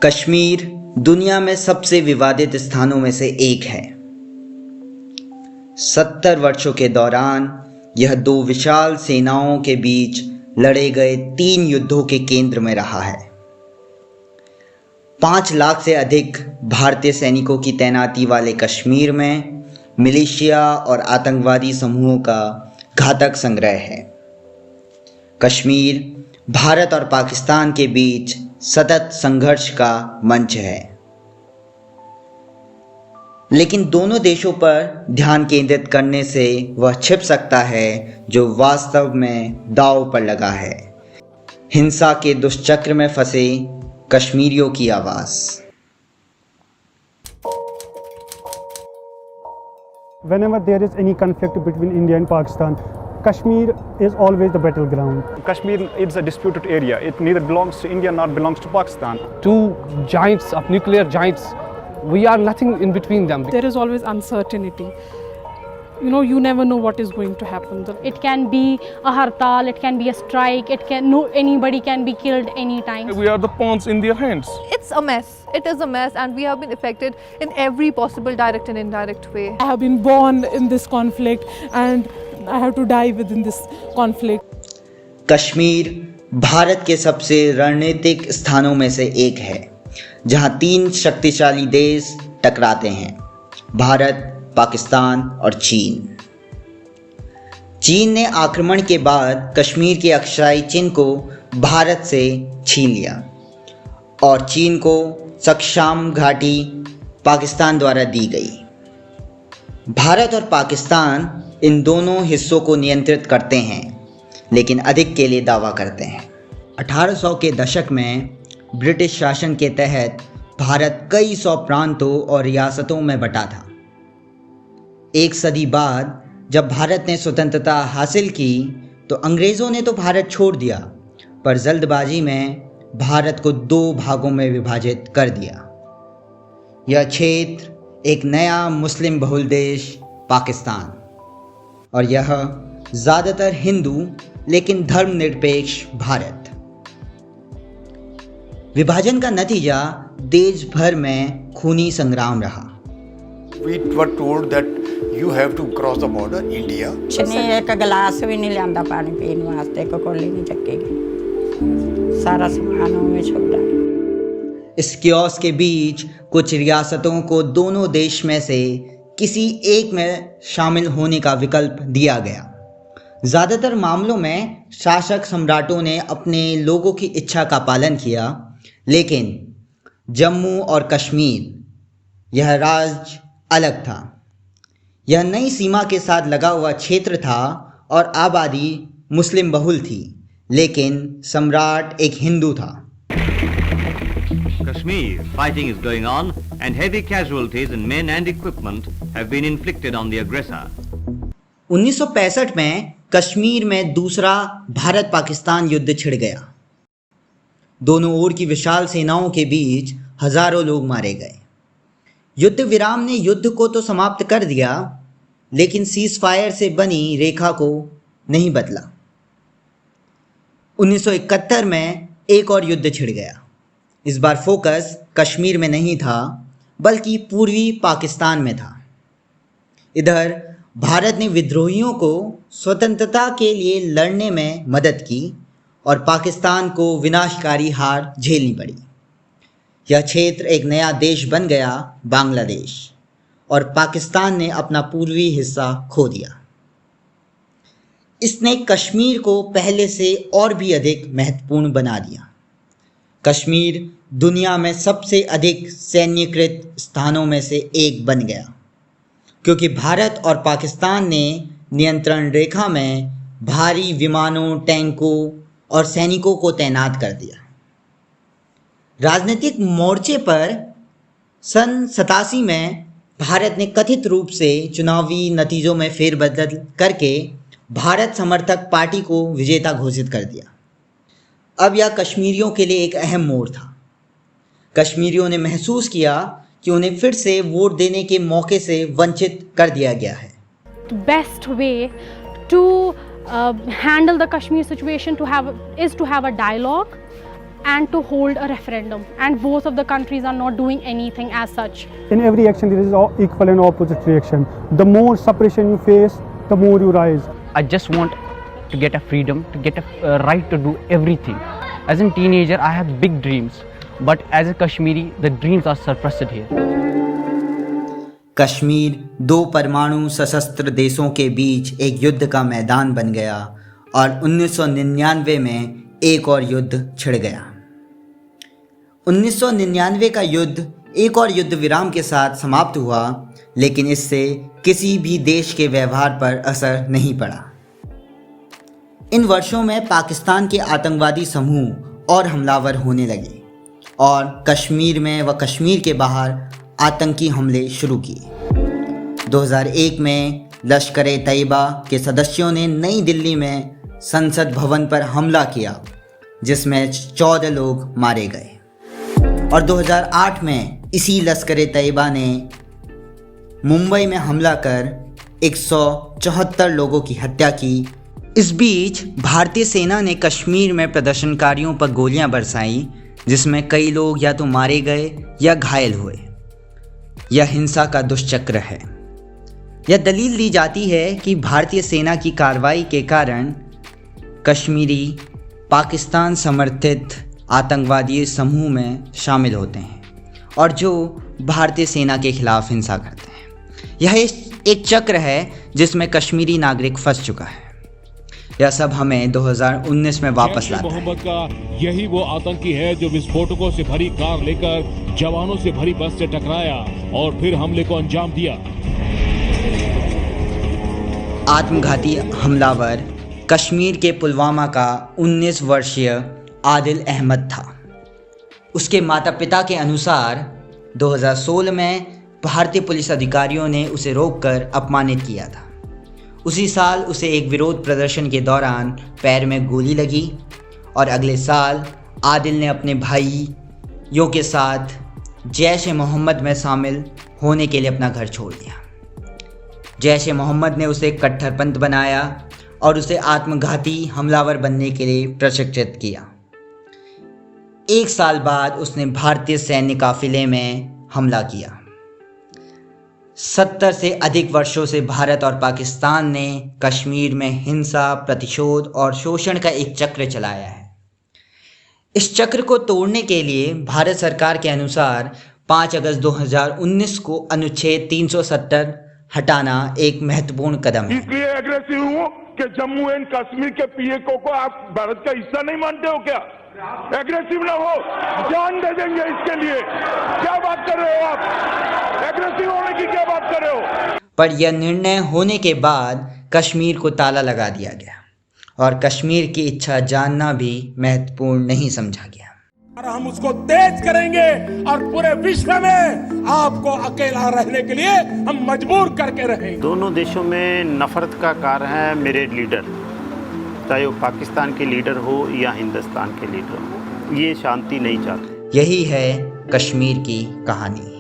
कश्मीर दुनिया में सबसे विवादित स्थानों में से एक है। 70 वर्षों के दौरान यह दो विशाल सेनाओं के बीच लड़े गए 3 युद्धों के केंद्र में रहा है। 5 लाख से अधिक भारतीय सैनिकों की तैनाती वाले कश्मीर में मिलिशिया और आतंकवादी समूहों का घातक संग्रह है। कश्मीर भारत और पाकिस्तान के बीच सतत संघर्ष का मंच है, लेकिन दोनों देशों पर ध्यान केंद्रित करने से वह छिप सकता है जो वास्तव में दांव पर लगा है। हिंसा के दुष्चक्र में फंसे कश्मीरियों की आवाज़। Whenever there is any conflict between India and Pakistan, Kashmir is always the battleground. Kashmir is a disputed area. It neither belongs to India nor belongs to Pakistan. Two giants of nuclear giants, we are nothing in between them. There is always uncertainty. You never know what is going to happen. It can be a hartal, it can be a strike, anybody can be killed anytime. We are the pawns in their hands. It's a mess. It is a mess, and we have been affected in every possible direct and indirect way. I have been born in this conflict and I have to die within this conflict. Kashmir Bharat के सबसे रणनीतिक स्थानों में से एक है, जहां 3 शक्तिशाली देश टकराते हैं: भारत, पाकिस्तान और चीन। चीन ने आक्रमण के बाद कश्मीर के अक्षाई चिन्ह को भारत से छीन लिया और चीन को सक्शाम घाटी पाकिस्तान द्वारा दी गई। भारत और पाकिस्तान इन दोनों हिस्सों को नियंत्रित करते हैं, लेकिन अधिक के लिए दावा करते हैं। 1800 के दशक में ब्रिटिश शासन के तहत भारत कई 100 प्रांतों और रियासतों में बटा था। एक सदी बाद जब भारत ने स्वतंत्रता हासिल की तो अंग्रेज़ों ने तो भारत छोड़ दिया, पर जल्दबाजी में भारत को 2 भागों में विभाजित कर दिया। यह क्षेत्र एक नया मुस्लिम बहुल देश पाकिस्तान और यह ज़्यादातर हिंदू लेकिन धर्मनिरपेक्ष भारत। विभाजन का नतीजा देश भर में खूनी संग्राम रहा। We were told that you have to cross the border, India. छने एक गिलास भी नहीं लियांदा पानी पीने वास्ते, को कोली नहीं चक्केगी, सारा सामान में छोड़ा। इस क्योस के बीच कुछ रियासतों को दोनों देश में से किसी एक में शामिल होने का विकल्प दिया गया। ज़्यादातर मामलों में शासक सम्राटों ने अपने लोगों की इच्छा का पालन किया, लेकिन जम्मू और कश्मीर यह राज्य अलग था। यह नई सीमा के साथ लगा हुआ क्षेत्र था और आबादी मुस्लिम बहुल थी, लेकिन सम्राट एक हिंदू था। Kashmir, fighting is going on and heavy casualties in men and equipment have been inflicted on the aggressor. 1965 में कश्मीर में दूसरा भारत पाकिस्तान युद्ध छिड़ गया। दोनों ओर की विशाल सेनाओं के बीच हजारों लोग मारे गए। युद्ध विराम ने युद्ध को तो समाप्त कर दिया, लेकिन सीज फायर से बनी रेखा को नहीं बदला। 1971 में एक और युद्ध छिड़ गया। इस बार फोकस कश्मीर में नहीं था, बल्कि पूर्वी पाकिस्तान में था। इधर भारत ने विद्रोहियों को स्वतंत्रता के लिए लड़ने में मदद की और पाकिस्तान को विनाशकारी हार झेलनी पड़ी। यह क्षेत्र एक नया देश बन गया, बांग्लादेश, और पाकिस्तान ने अपना पूर्वी हिस्सा खो दिया। इसने कश्मीर को पहले से और भी अधिक महत्वपूर्ण बना दिया। कश्मीर दुनिया में सबसे अधिक सैन्यकृत स्थानों में से एक बन गया, क्योंकि भारत और पाकिस्तान ने नियंत्रण रेखा में भारी विमानों, टैंकों और सैनिकों को तैनात कर दिया। राजनीतिक मोर्चे पर सन 87 में भारत ने कथित रूप से चुनावी नतीजों में फेरबदल करके भारत समर्थक पार्टी को विजेता घोषित कर दिया। अब यह कश्मीरियों के लिए एक अहम मोड़ था। कश्मीरियों ने महसूस किया कि उन्हें फिर से वोट देने के मौके से वंचित कर दिया गया है। Best way to handle the Kashmir situation is to have a dialogue and to hold a referendum, and both of the countries are not doing anything as such. In every action, there is equal and opposite reaction. The more suppression you face, the more you rise. I just want to get a freedom, to get a right to do everything. As a teenager, I have big dreams, but as a Kashmiri, the dreams are suppressed here. Kashmir दो परमाणु सशस्त्र देशों के बीच एक युद्ध का मैदान बन गया और 1999 में एक और युद्ध छिड़ गया। 1999 का युद्ध एक और युद्ध विराम के साथ समाप्त हुआ, लेकिन इससे किसी भी देश के व्यवहार पर असर नहीं पड़ा। इन वर्षों में पाकिस्तान के आतंकवादी समूह और हमलावर होने लगे और कश्मीर में व कश्मीर के बाहर आतंकी हमले शुरू किए। 2001 में लश्कर-ए-तैयबा के सदस्यों ने नई दिल्ली में संसद भवन पर हमला किया, जिसमें 14 लोग मारे गए। और 2008 में इसी लश्कर-ए-तैयबा ने मुंबई में हमला कर 174 लोगों की हत्या की। इस बीच भारतीय सेना ने कश्मीर में प्रदर्शनकारियों पर गोलियां बरसाई, जिसमें कई लोग या तो मारे गए या घायल हुए। यह हिंसा का दुष्चक्र है। यह दलील दी जाती है कि भारतीय सेना की कार्रवाई के कारण कश्मीरी पाकिस्तान समर्थित आतंकवादी समूह में शामिल होते हैं और जो भारतीय सेना के खिलाफ हिंसा करते हैं। यह एक चक्र है जिसमें कश्मीरी नागरिक फंस चुका है। यह सब हमें 2019 में वापस लाता है। मोहम्मद का यही वो आतंकी है जो विस्फोटकों से भरी कार लेकर जवानों से भरी बस से टकराया और फिर हमले को अंजाम दिया। आत्मघाती हमलावर कश्मीर के पुलवामा का 19 वर्षीय आदिल अहमद था। उसके माता पिता के अनुसार 2016 में भारतीय पुलिस अधिकारियों ने उसे रोककर अपमानित किया था। उसी साल उसे एक विरोध प्रदर्शन के दौरान पैर में गोली लगी और अगले साल आदिल ने अपने भाइयों के साथ जैश-ए-मोहम्मद में शामिल होने के लिए अपना घर छोड़ दिया। जैश-ए-मोहम्मद ने उसे कट्टरपंथ बनाया और उसे आत्मघाती हमलावर बनने के लिए प्रशिक्षित किया। एक साल बाद उसने भारतीय सैन्य काफिले में हमला किया। 70 से अधिक वर्षों से भारत और पाकिस्तान ने कश्मीर में हिंसा, प्रतिशोध और शोषण का एक चक्र चलाया है। इस चक्र को तोड़ने के लिए भारत सरकार के अनुसार 5 अगस्त 2019 को अनुच्छेद 370 हटाना एक महत्वपूर्ण कदम है। इसलिए एग्रेसिव हूँ कि जम्मू एंड कश्मीर के पीएको को आप भारत का हिस्सा नहीं मानते हो क्या? एग्रेसिव ना हो, जान दे देंगे इसके लिए। क्या बात कर रहे हो आप? एग्रेसिव होने की क्या बात कर रहे हो? पर यह निर्णय होने के बाद कश्मीर को ताला लगा दिया गया और कश्मीर की इच्छा जानना भी महत्वपूर्ण नहीं समझा गया। और हम उसको तेज करेंगे और पूरे विश्व में आपको अकेला रहने के लिए हम मजबूर करके रहेंगे। दोनों देशों में नफरत का कारण है मेरे लीडर, चाहे वो पाकिस्तान के लीडर हो या हिंदुस्तान के लीडर हो, ये शांति नहीं चाहते। यही है कश्मीर की कहानी।